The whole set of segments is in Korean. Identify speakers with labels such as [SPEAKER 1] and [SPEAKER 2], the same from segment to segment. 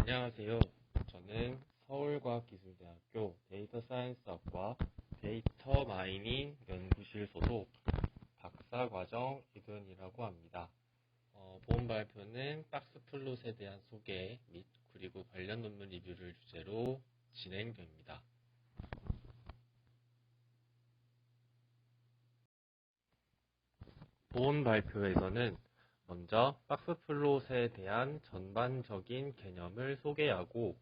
[SPEAKER 1] 안녕하세요. 저는 서울과학기술대학교 데이터사이언스학과 데이터 마이닝 연구실 소속 박사과정 이도현이라고 합니다. 본 발표는 박스 플롯에 대한 소개 및 그리고 관련 논문 리뷰를 주제로 진행됩니다. 본 발표에서는 먼저 박스 플롯에 대한 전반적인 개념을 소개하고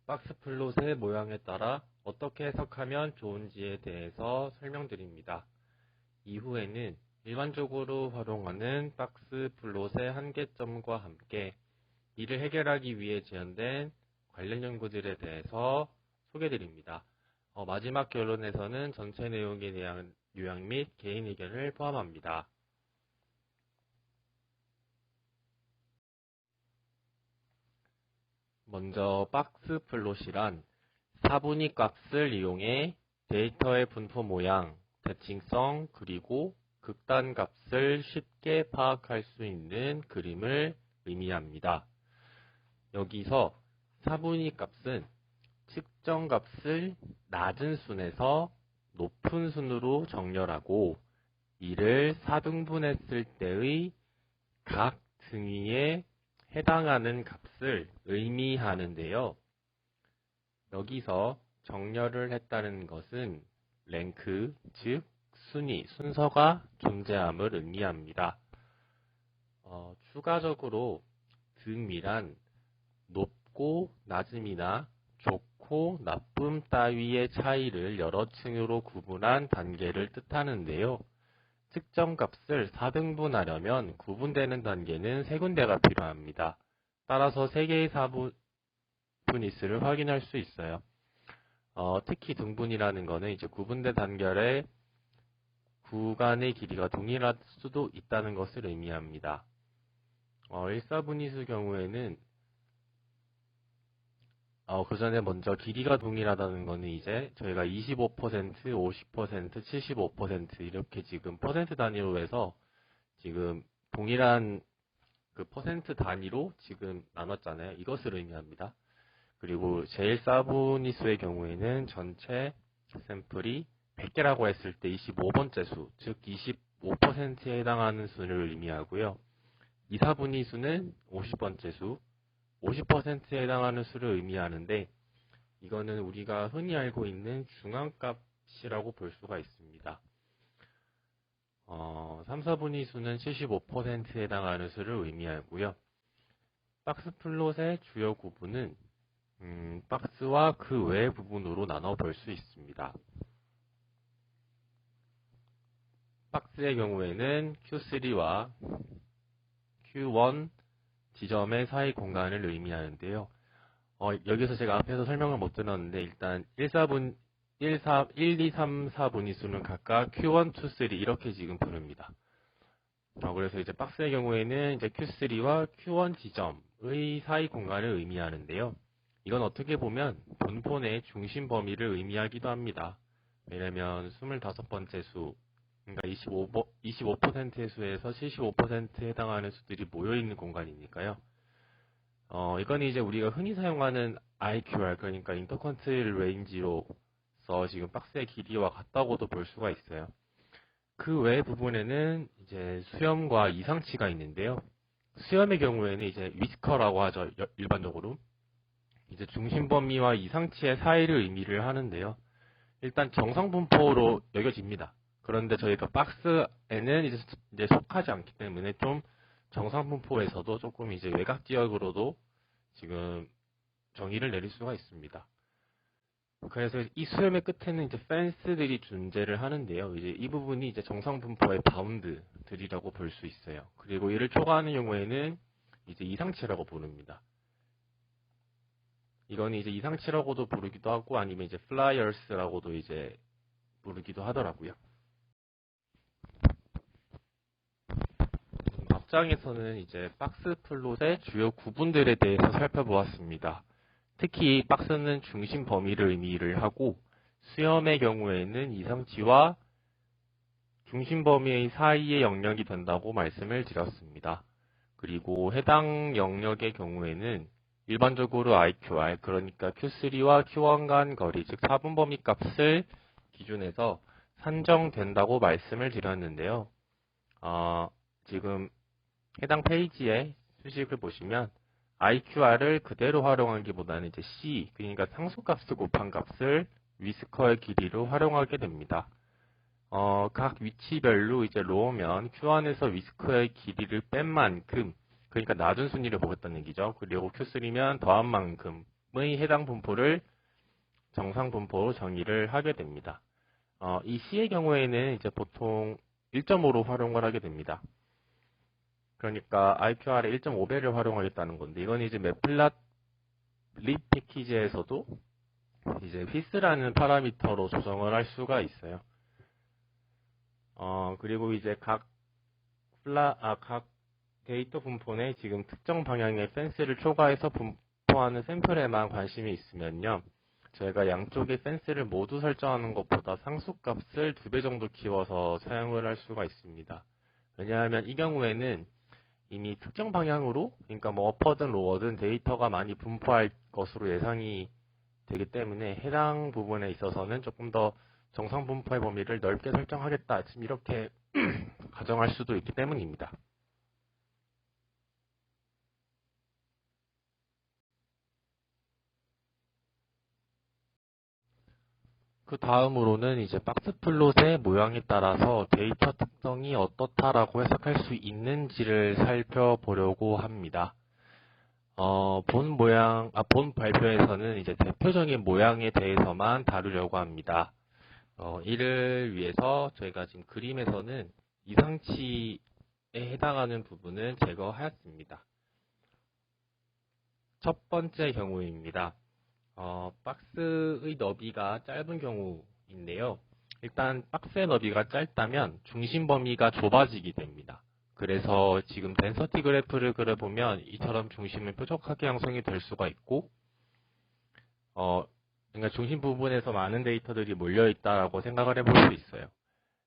[SPEAKER 1] 박스 플롯의 모양에 따라 어떻게 해석하면 좋은지에 대해서 설명드립니다. 이후에는 일반적으로 활용하는 박스 플롯의 한계점과 함께 이를 해결하기 위해 지원된 관련 연구들에 대해서 소개드립니다. 마지막 결론에서는 전체 내용에 대한 요약 및 개인 의견을 포함합니다. 먼저 박스 플롯이란 사분위 값을 이용해 데이터의 분포 모양, 대칭성, 그리고 극단 값을 쉽게 파악할 수 있는 그림을 의미합니다. 여기서 사분위 값은 측정 값을 낮은 순에서 높은 순으로 정렬하고 이를 4등분했을 때의 각 등위에 해당하는 값을 의미하는데요. 여기서 정렬을 했다는 것은 랭크, 즉 순위, 순서가 존재함을 의미합니다. 추가적으로 등위란 높고 낮음이나 좋고 나쁨 따위의 차이를 여러 층으로 구분한 단계를 뜻하는데요. 특정 값을 4등분하려면 구분되는 단계는 3군데가 필요합니다. 따라서 3개의 사분위수를 확인할 수 있어요. 특히 등분이라는 것은 이제 구분된 단결의 구간의 길이가 동일할 수도 있다는 것을 의미합니다. 1사분위수 경우에는 그 전에 먼저 길이가 동일하다는 거는 이제 저희가 25%, 50%, 75% 이렇게 지금 퍼센트 단위로 해서 지금 동일한 그 퍼센트 단위로 지금 나눴잖아요. 이것을 의미합니다. 그리고 제1사분위수의 경우에는 전체 샘플이 100개라고 했을 때 25번째 수, 즉 25%에 해당하는 수를 의미하고요. 2사분위수는 50번째 수, 50%에 해당하는 수를 의미하는데 이거는 우리가 흔히 알고 있는 중앙값이라고 볼 수가 있습니다. 3사분위수는 75%에 해당하는 수를 의미하고요. 박스 플롯의 주요 구분은 박스와 그 외 부분으로 나눠 볼 수 있습니다. 박스의 경우에는 Q3와 Q1 지점의 사이 공간을 의미하는데요. 여기서 제가 앞에서 설명을 못 드렸는데 일단 1, 2, 3, 4분위수는 각각 Q1, Q3 이렇게 지금 부릅니다. 그래서 이제 박스의 경우에는 이제 Q3와 Q1 지점의 사이 공간을 의미하는데요. 이건 어떻게 보면 분포 내 중심 범위를 의미하기도 합니다. 왜냐면 25번째 수, 그러니까 25%의 수에서 75%에 해당하는 수들이 모여있는 공간이니까요. 이건 이제 우리가 흔히 사용하는 IQR, 그러니까 인터컨트롤 레인지로서 지금 박스의 길이와 같다고도 볼 수가 있어요. 그 외 부분에는 이제 수염과 이상치가 있는데요. 수염의 경우에는 이제 위스커라고 하죠, 일반적으로. 이제 중심 범위와 이상치의 사이를 의미를 하는데요. 일단 정상분포로 여겨집니다. 그런데 저희가 박스에는 이제 속하지 않기 때문에 좀 정상분포에서도 조금 이제 외곽 지역으로도 지금 정의를 내릴 수가 있습니다. 그래서 이 수염의 끝에는 이제 펜스들이 존재를 하는데요. 이제 이 부분이 이제 정상분포의 바운드들이라고 볼 수 있어요. 그리고 이를 초과하는 경우에는 이제 이상치라고 부릅니다. 이건 이제 이상치라고도 부르기도 하고 아니면 이제 플라이어스라고도 이제 부르기도 하더라고요. 앞장에서는 이제 박스 플롯의 주요 구분들에 대해서 살펴보았습니다. 특히 박스는 중심 범위를 의미를 하고 수염의 경우에는 이상치와 중심 범위 사이의 영역이 된다고 말씀을 드렸습니다. 그리고 해당 영역의 경우에는 일반적으로 IQR, 그러니까 Q3와 Q1 간 거리, 즉 4분 범위 값을 기준해서 산정된다고 말씀을 드렸는데요. 지금 해당 페이지의 수식을 보시면 IQR을 그대로 활용하기보다는 이제 C, 그러니까 상수값을 곱한 값을 위스커의 길이로 활용하게 됩니다. 각 위치별로 이제 로우면 Q1에서 위스커의 길이를 뺀 만큼, 그러니까 낮은 순위를 보겠다는 얘기죠. 그리고 Q3면 더한 만큼의 해당 분포를 정상 분포로 정의를 하게 됩니다. 이 C의 경우에는 이제 보통 1.5로 활용을 하게 됩니다. 그러니까 IQR의 1.5배를 활용하겠다는 건데, 이건 이제 매플랏 립 패키지에서도 이제 휘스라는 파라미터로 조정을 할 수가 있어요. 그리고 이제 각 데이터 분포에 지금 특정 방향의 펜스를 초과해서 분포하는 샘플에만 관심이 있으면요. 저희가 양쪽의 펜스를 모두 설정하는 것보다 상수값을 2배 정도 키워서 사용을 할 수가 있습니다. 왜냐하면 이 경우에는 이미 특정 방향으로, 그러니까 뭐 어퍼든 로어든 데이터가 많이 분포할 것으로 예상이 되기 때문에 해당 부분에 있어서는 조금 더 정상 분포의 범위를 넓게 설정하겠다, 지금 이렇게 가정할 수도 있기 때문입니다. 그 다음으로는 이제 박스 플롯의 모양에 따라서 데이터 특성이 어떻다라고 해석할 수 있는지를 살펴보려고 합니다. 본 발표에서는 이제 대표적인 모양에 대해서만 다루려고 합니다. 이를 위해서 저희가 지금 그림에서는 이상치에 해당하는 부분은 제거하였습니다. 첫 번째 경우입니다. 박스의 너비가 짧은 경우인데요. 일단 박스의 너비가 짧다면 중심 범위가 좁아지게 됩니다. 그래서 지금 덴서티 그래프를 그려보면 이처럼 중심은 뾰족하게 형성이 될 수가 있고, 그러니까 중심 부분에서 많은 데이터들이 몰려있다라고 생각을 해볼 수 있어요.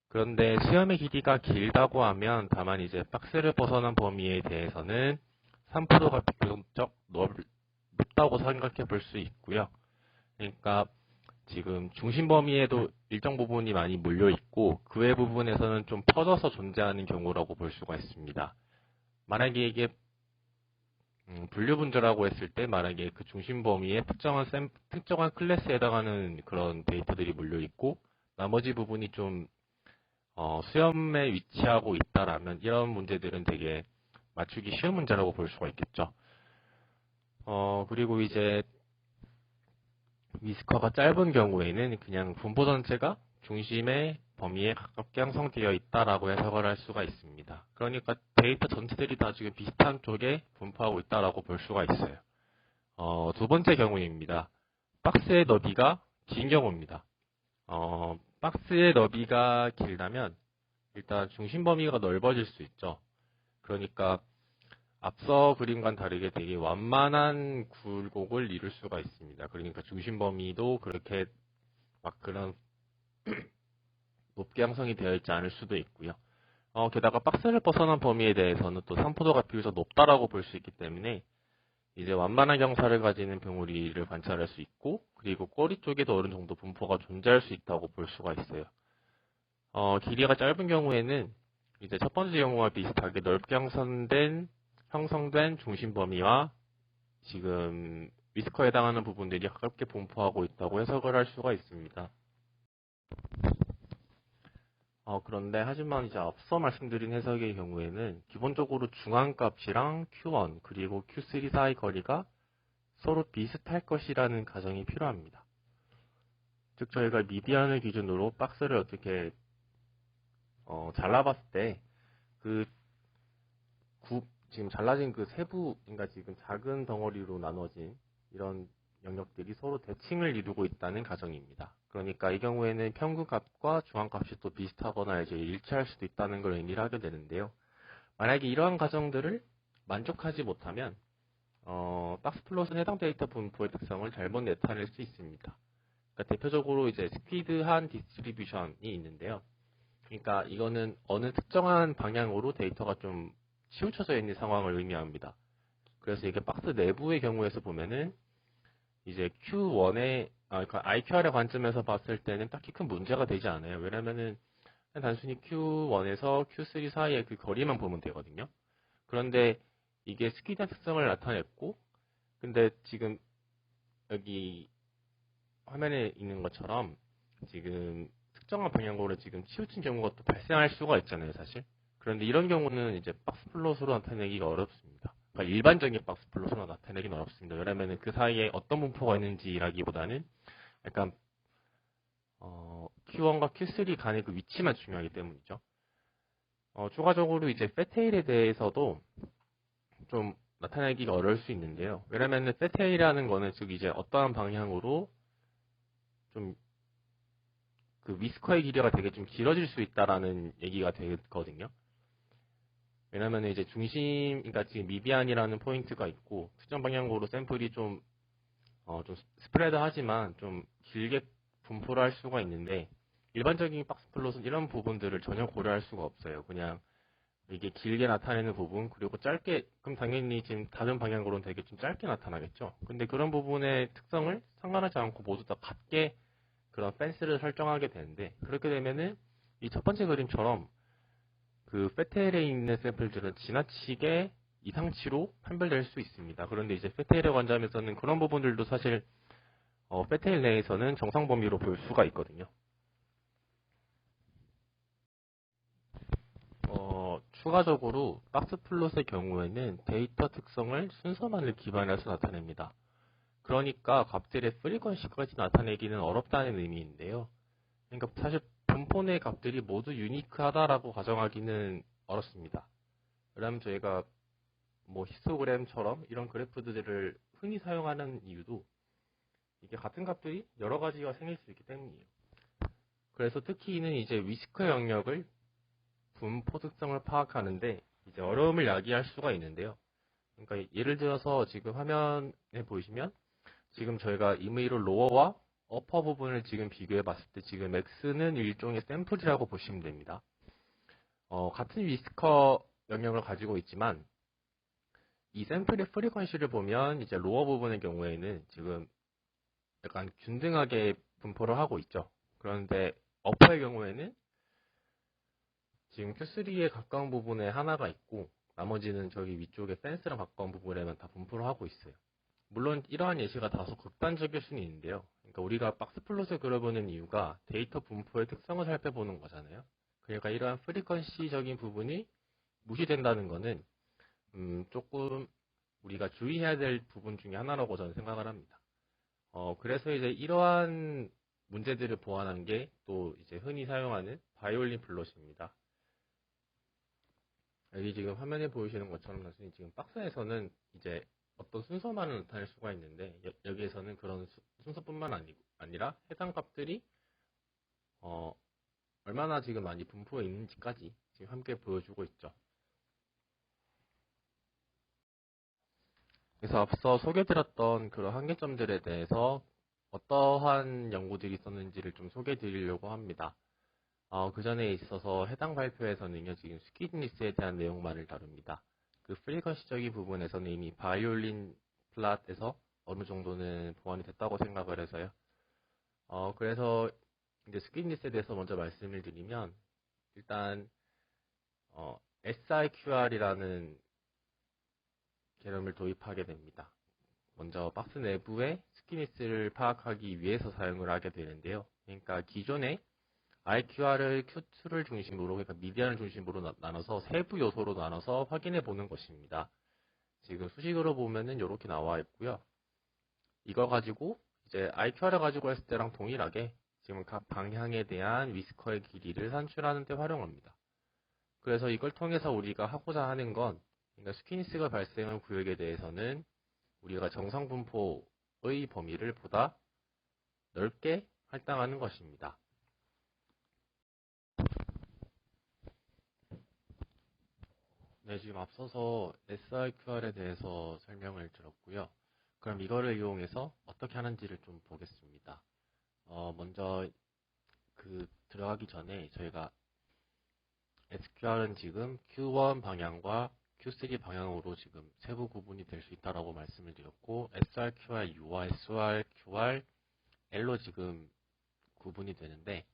[SPEAKER 1] 그런데 수염의 길이가 길다고 하면 다만 이제 박스를 벗어난 범위에 대해서는 산포도가 비교적 높다고 생각해 볼 수 있고요. 그러니까 지금 중심 범위에도 일정 부분이 많이 몰려 있고 그 외 부분에서는 좀 퍼져서 존재하는 경우라고 볼 수가 있습니다. 만약에 이게 분류 분절하고 했을 때 만약에 그 중심 범위에 특정한 클래스에 해당하는 그런 데이터들이 몰려 있고 나머지 부분이 좀 수염에 위치하고 있다라면 이런 문제들은 되게 맞추기 쉬운 문제라고 볼 수가 있겠죠. 그리고 이제 위스커가 짧은 경우에는 그냥 분포 전체가 중심의 범위에 가깝게 형성되어 있다라고 해석을 할 수가 있습니다. 그러니까 데이터 전체들이 다 지금 비슷한 쪽에 분포하고 있다라고 볼 수가 있어요. 두 번째 경우입니다. 박스의 너비가 긴 경우입니다. 박스의 너비가 길다면 일단 중심 범위가 넓어질 수 있죠. 그러니까 앞서 그림과는 다르게 되게 완만한 굴곡을 이룰 수가 있습니다. 그러니까 중심 범위도 그렇게 막 그런 높게 형성이 되어 있지 않을 수도 있고요. 게다가 박스를 벗어난 범위에 대해서는 또 산포도가 비교적 높다라고 볼 수 있기 때문에 이제 완만한 경사를 가지는 병우리를 관찰할 수 있고, 그리고 꼬리 쪽에도 어느 정도 분포가 존재할 수 있다고 볼 수가 있어요. 길이가 짧은 경우에는 이제 첫 번째 경우와 비슷하게 넓게 형성된 중심 범위와 지금 위스커에 해당하는 부분들이 가깝게 분포하고 있다고 해석을 할 수가 있습니다. 그런데 하지만 이제 앞서 말씀드린 해석의 경우에는 기본적으로 중앙값이랑 Q1 그리고 Q3 사이 거리가 서로 비슷할 것이라는 가정이 필요합니다. 즉 저희가 미디안을 기준으로 박스를 어떻게 잘라봤을 때 지금 잘라진 그 세부, 그러니까 지금 작은 덩어리로 나눠진 이런 영역들이 서로 대칭을 이루고 있다는 가정입니다. 그러니까 이 경우에는 평균값과 중앙값이 또 비슷하거나 이제 일치할 수도 있다는 걸 의미를 하게 되는데요. 만약에 이러한 가정들을 만족하지 못하면 박스 플롯은 해당 데이터 분포의 특성을 잘못 나타낼 수 있습니다. 그러니까 대표적으로 이제 스피드한 디스트리뷰션이 있는데요. 그러니까 이거는 어느 특정한 방향으로 데이터가 좀 치우쳐져 있는 상황을 의미합니다. 그래서 이게 박스 내부의 경우에서 보면은 이제 그러니까 IQR의 관점에서 봤을 때는 딱히 큰 문제가 되지 않아요. 왜냐면은 그냥 단순히 Q1에서 Q3 사이의 그 거리만 보면 되거든요. 그런데 이게 스키드 특성을 나타냈고, 근데 지금 여기 화면에 있는 것처럼 지금 특정한 방향으로 지금 치우친 경우가 또 발생할 수가 있잖아요, 사실. 그런데 이런 경우는 이제 박스 플롯으로 나타내기가 어렵습니다. 그러니까 일반적인 박스 플롯으로 나타내기는 어렵습니다. 왜냐하면 그 사이에 어떤 분포가 있는지라기보다는 약간 Q1과 Q3 간의 그 위치만 중요하기 때문이죠. 추가적으로 이제 패테일에 대해서도 좀 나타내기가 어려울 수 있는데요. 왜냐면은 패테일이라는 거는 즉 이제 어떠한 방향으로 좀 그 위스커의 길이가 되게 좀 길어질 수 있다라는 얘기가 되거든요. 왜냐면 이제 그러니까 지금 미비안이라는 포인트가 있고 특정 방향으로 샘플이 좀 스프레드 하지만 좀 길게 분포를 할 수가 있는데 일반적인 박스 플롯은 이런 부분들을 전혀 고려할 수가 없어요. 그냥 이게 길게 나타내는 부분 그리고 짧게 그럼 당연히 지금 다른 방향으로는 되게 좀 짧게 나타나겠죠. 근데 그런 부분의 특성을 상관하지 않고 모두 다 같게 그런 펜스를 설정하게 되는데 그렇게 되면은 이 첫 번째 그림처럼 그 페테일에 있는 샘플들은 지나치게 이상치로 판별될 수 있습니다. 그런데 이제 페테일의 관점에서는 그런 부분들도 사실 페테일 내에서는 정상 범위로 볼 수가 있거든요. 추가적으로 박스 플롯의 경우에는 데이터 특성을 순서만을 기반해서 나타냅니다. 그러니까 값들의 프리퀀시까지 나타내기는 어렵다는 의미인데요. 그러니까 사실 분포 내 값들이 모두 유니크하다라고 가정하기는 어렵습니다. 왜냐하면 저희가 뭐 히스토그램처럼 이런 그래프들을 흔히 사용하는 이유도 이게 같은 값들이 여러 가지가 생길 수 있기 때문이에요. 그래서 특히는 이제 위스커 영역을 분포 특성을 파악하는데 이제 어려움을 야기할 수가 있는데요. 그러니까 예를 들어서 지금 화면에 보시면 지금 저희가 임의로 로어와 어퍼 부분을 지금 비교해 봤을 때 지금 X는 일종의 샘플이라고 보시면 됩니다. 같은 위스커 영역을 가지고 있지만 이 샘플의 프리퀀시를 보면 이제 로어 부분의 경우에는 지금 약간 균등하게 분포를 하고 있죠. 그런데 어퍼의 경우에는 지금 Q3에 가까운 부분에 하나가 있고 나머지는 저기 위쪽에 펜스랑 가까운 부분에만 다 분포를 하고 있어요. 물론 이러한 예시가 다소 극단적일 수는 있는데요. 그러니까 우리가 박스 플롯을 그려보는 이유가 데이터 분포의 특성을 살펴보는 거잖아요. 그러니까 이러한 프리퀀시적인 부분이 무시된다는 거는 조금 우리가 주의해야 될 부분 중에 하나라고 저는 생각을 합니다. 그래서 이제 이러한 문제들을 보완한 게 또 이제 흔히 사용하는 바이올린 플롯입니다. 여기 지금 화면에 보이시는 것처럼 단순히 지금 박스에서는 이제 어떤 순서만을 나타낼 수가 있는데 여기에서는 그런 순서뿐만 아니라 해당 값들이 얼마나 지금 많이 분포해 있는지까지 지금 함께 보여주고 있죠. 그래서 앞서 소개드렸던 그런 한계점들에 대해서 어떠한 연구들이 있었는지를 좀 소개해 드리려고 합니다. 그 전에 있어서 해당 발표에서는요, 지금 스키드니스에 대한 내용만을 다룹니다. 그 프리퀀시적인 부분에서는 이미 바이올린 플랫에서 어느 정도는 보완이 됐다고 생각을 해서요. 그래서 이제 스키드니스에 대해서 먼저 말씀을 드리면, 일단, SIQR이라는 개념을 도입하게 됩니다. 먼저 박스 내부의 스키니스를 파악하기 위해서 사용을 하게 되는데요. 그러니까 기존에 IQR을 Q2를 중심으로, 그러니까 미디안을 중심으로 나눠서 세부 요소로 나눠서 확인해 보는 것입니다. 지금 수식으로 보면은 이렇게 나와 있고요. 이거 가지고 이제 IQR을 가지고 했을 때랑 동일하게 지금 각 방향에 대한 위스커의 길이를 산출하는 데 활용합니다. 그래서 이걸 통해서 우리가 하고자 하는 건, 그러니까 스키니스가 발생한 구역에 대해서는 우리가 정상 분포의 범위를 보다 넓게 할당하는 것입니다. 네, 지금 앞서서 SIQR에 대해서 설명을 들었고요. 그럼 이거를 이용해서 어떻게 하는지를 좀 보겠습니다. 먼저 들어가기 전에 저희가 SQR은 지금 Q1 방향과 Q3 방향으로 지금 세부 구분이 될 수 있다라고 말씀을 드렸고, SRQR, UR, SR, QR, L로 지금 구분이 되는데,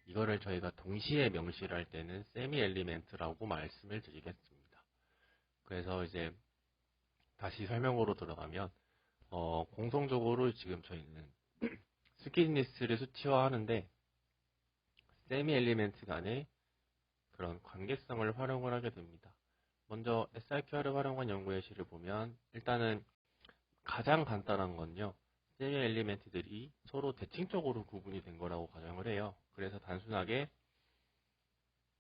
[SPEAKER 1] 이거를 저희가 동시에 명시를 할 때는 세미 엘리멘트라고 말씀을 드리겠습니다. 그래서 이제 다시 설명으로 들어가면, 공통적으로 지금 저희는 스키니스를 수치화하는데, 세미 엘리멘트 간의 그런 관계성을 활용을 하게 됩니다. 먼저 SRQR을 활용한 연구 예시를 보면 일단은 가장 간단한 건요. 세미 엘리멘트들이 서로 대칭적으로 구분이 된 거라고 가정을 해요. 그래서 단순하게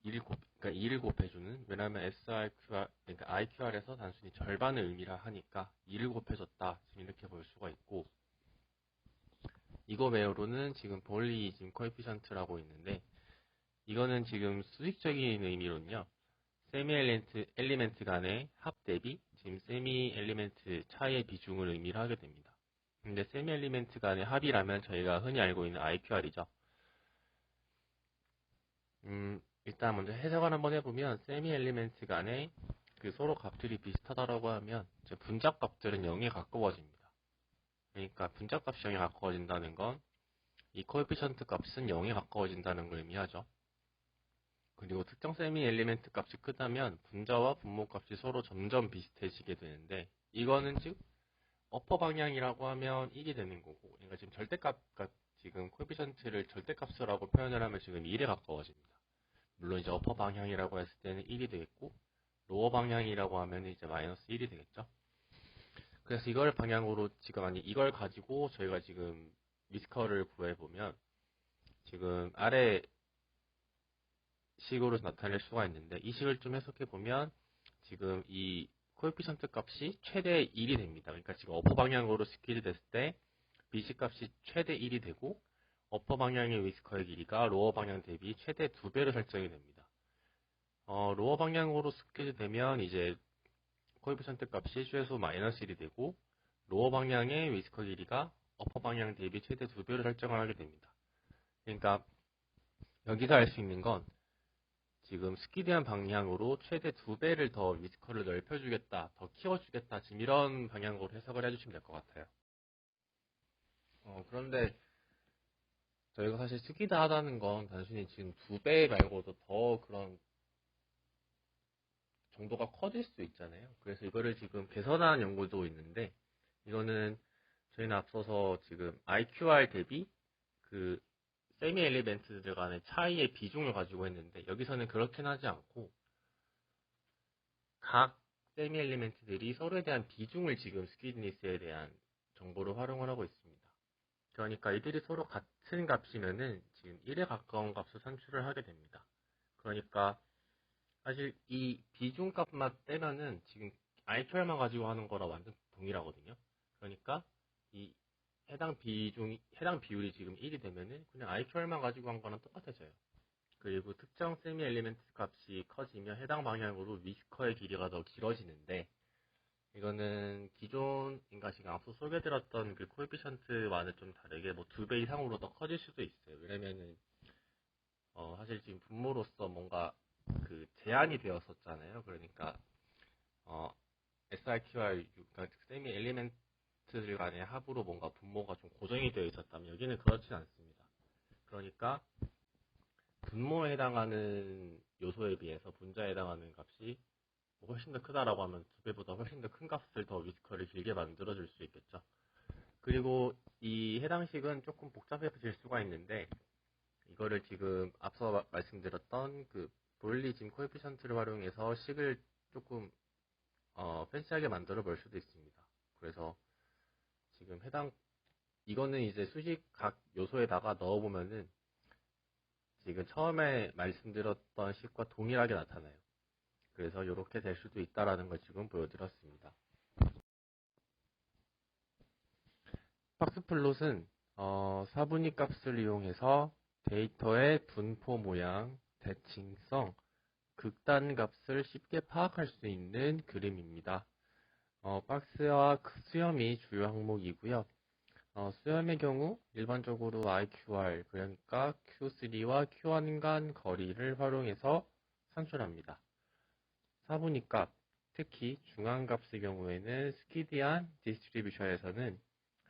[SPEAKER 1] 2를 곱해주는, 왜냐하면 SRQR, 그러니까 IQR에서 단순히 절반의 의미라 하니까 2를 곱해줬다, 지금 이렇게 볼 수가 있고, 이거 외로는 지금 볼리즘 코에피션트라고 있는데, 이거는 지금 수직적인 의미로는요. 세미 엘리멘트 간의 합 대비, 지금 세미 엘리멘트 차이의 비중을 의미를 하게 됩니다. 근데 세미 엘리멘트 간의 합이라면 저희가 흔히 알고 있는 IQR이죠. 일단 먼저 해석을 한번 해보면 세미 엘리멘트 간의 그 서로 값들이 비슷하다라고 하면 분자 값들은 0에 가까워집니다. 그러니까 분자 값이 0에 가까워진다는 건 이 코에피션트 값은 0에 가까워진다는 걸 의미하죠. 그리고 특정 세미 엘리멘트 값이 크다면 분자와 분모 값이 서로 점점 비슷해지게 되는데, 이거는 즉 어퍼 방향이라고 하면 1이 되는 거고, 그러니까 지금 절대값, 지금 코에피션트를 절대값이라고 표현을 하면 지금 1에 가까워집니다. 물론 이제 어퍼 방향이라고 했을 때는 1이 되겠고, 로어 방향이라고 하면 이제 마이너스 1이 되겠죠. 그래서 이걸 방향으로 이걸 가지고 저희가 지금 위스커를 구해보면 지금 아래 식으로 나타낼 수가 있는데, 이 식을 좀 해석해보면 지금 이 코에피션트 값이 최대 1이 됩니다. 그러니까 지금 어퍼 방향으로 스퀴즈 됐을 때 BC 값이 최대 1이 되고, 어퍼 방향의 위스커의 길이가 로어 방향 대비 최대 2배로 설정이 됩니다. 로어 방향으로 스퀴즈 되면 이제 코에피션트 값이 최소 마이너스 1이 되고, 로어 방향의 위스커 길이가 어퍼 방향 대비 최대 2배로 설정을 하게 됩니다. 그러니까 여기서 알 수 있는 건 지금 스키드한 방향으로 최대 2배를 더 위스커를 넓혀주겠다, 더 키워주겠다, 지금 이런 방향으로 해석을 해주시면 될 것 같아요. 그런데 저희가 사실 스키드 하다는 건 단순히 지금 2배 말고도 더 그런 정도가 커질 수 있잖아요. 그래서 이거를 지금 개선한 연구도 있는데, 이거는 저희는 앞서서 지금 IQR 대비 그 세미 엘리멘트들 간의 차이의 비중을 가지고 했는데, 여기서는 그렇게는 하지 않고 각 세미 엘리멘트들이 서로에 대한 비중을 지금 스퀴드니스에 대한 정보를 활용을 하고 있습니다. 그러니까 이들이 서로 같은 값이면은 지금 1에 가까운 값을 산출을 하게 됩니다. 그러니까 사실 이 비중 값만 떼면은 지금 IQR만 가지고 하는 거랑 완전 동일하거든요. 그러니까 이 해당 비율이 지금 1이 되면은 그냥 IQR만 가지고 한 거랑 똑같아져요. 그리고 특정 세미 엘리멘트 값이 커지면 해당 방향으로 위스커의 길이가 더 길어지는데, 이거는 기존, 그러니까 지금 앞서 소개드렸던 그 코에피션트와는 좀 다르게 뭐 2배 이상으로 더 커질 수도 있어요. 왜냐면은 사실 지금 분모로서 뭔가 그 제한이 되었었잖아요. 그러니까 SRQR, 그러니까 세미 엘리멘트들 간의 합으로 뭔가 분모가 좀 고정이 되어 있었다면 여기는 그렇진 않습니다. 그러니까 분모에 해당하는 요소에 비해서 분자에 해당하는 값이 훨씬 더 크다라고 하면 2배보다 훨씬 더 큰 값을 더 위스커를 길게 만들어줄 수 있겠죠. 그리고 이 해당식은 조금 복잡해질 수가 있는데, 이거를 지금 앞서 말씀드렸던 그 보일리즘 코에피션트를 활용해서 식을 조금 팬시하게 만들어 볼 수도 있습니다. 그래서 지금 이거는 이제 수식 각 요소에다가 넣어보면은 지금 처음에 말씀드렸던 식과 동일하게 나타나요. 그래서 이렇게 될 수도 있다라는 걸 지금 보여드렸습니다. 박스플롯은 사분위 값을 이용해서 데이터의 분포 모양, 대칭성, 극단 값을 쉽게 파악할 수 있는 그림입니다. 박스와 수염이 주요 항목이고요. 수염의 경우 일반적으로 IQR, 그러니까 Q3와 Q1 간 거리를 활용해서 산출합니다. 사분위 값, 특히 중앙값의 경우에는 스키디안 디스트리뷰션에서는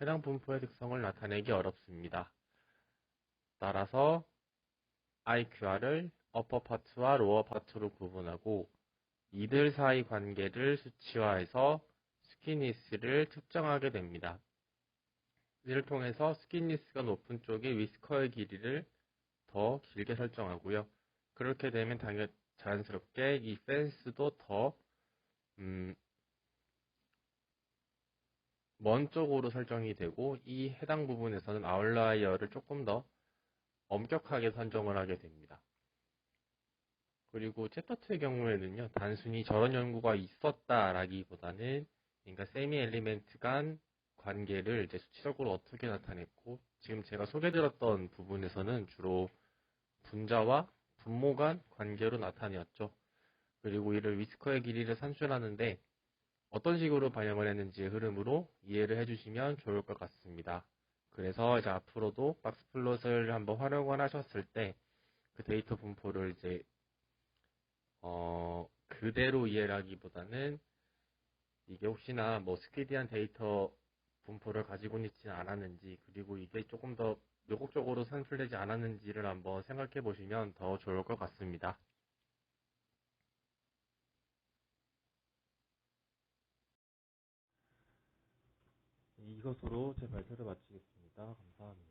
[SPEAKER 1] 해당 분포의 특성을 나타내기 어렵습니다. 따라서 IQR을 어퍼 파트와 로어 파트로 구분하고 이들 사이 관계를 수치화해서 스키니스를 특정하게 됩니다. 이를 통해서 스키니스가 높은 쪽의 위스커의 길이를 더 길게 설정하고요. 그렇게 되면 자연스럽게 이 펜스도 더 먼 쪽으로 설정이 되고 이 해당 부분에서는 아웃라이어를 조금 더 엄격하게 선정을 하게 됩니다. 그리고 챕터2의 경우에는요, 단순히 저런 연구가 있었다라기보다는 그러니까 세미 엘리멘트 간 관계를 이제 수치적으로 어떻게 나타냈고 지금 제가 소개드렸던 부분에서는 주로 분자와 분모 간 관계로 나타내었죠. 그리고 이를 위스커의 길이를 산출하는데 어떤 식으로 반영을 했는지의 흐름으로 이해를 해주시면 좋을 것 같습니다. 그래서 이제 앞으로도 박스플롯을 한번 활용을 하셨을 때 그 데이터 분포를 이제 그대로 이해를 하기보다는 이게 혹시나 뭐 스키디한 데이터 분포를 가지고 있지는 않았는지 그리고 이게 조금 더 요곡적으로 산출되지 않았는지를 한번 생각해 보시면 더 좋을 것 같습니다. 이것으로 제 발표를 마치겠습니다. 감사합니다.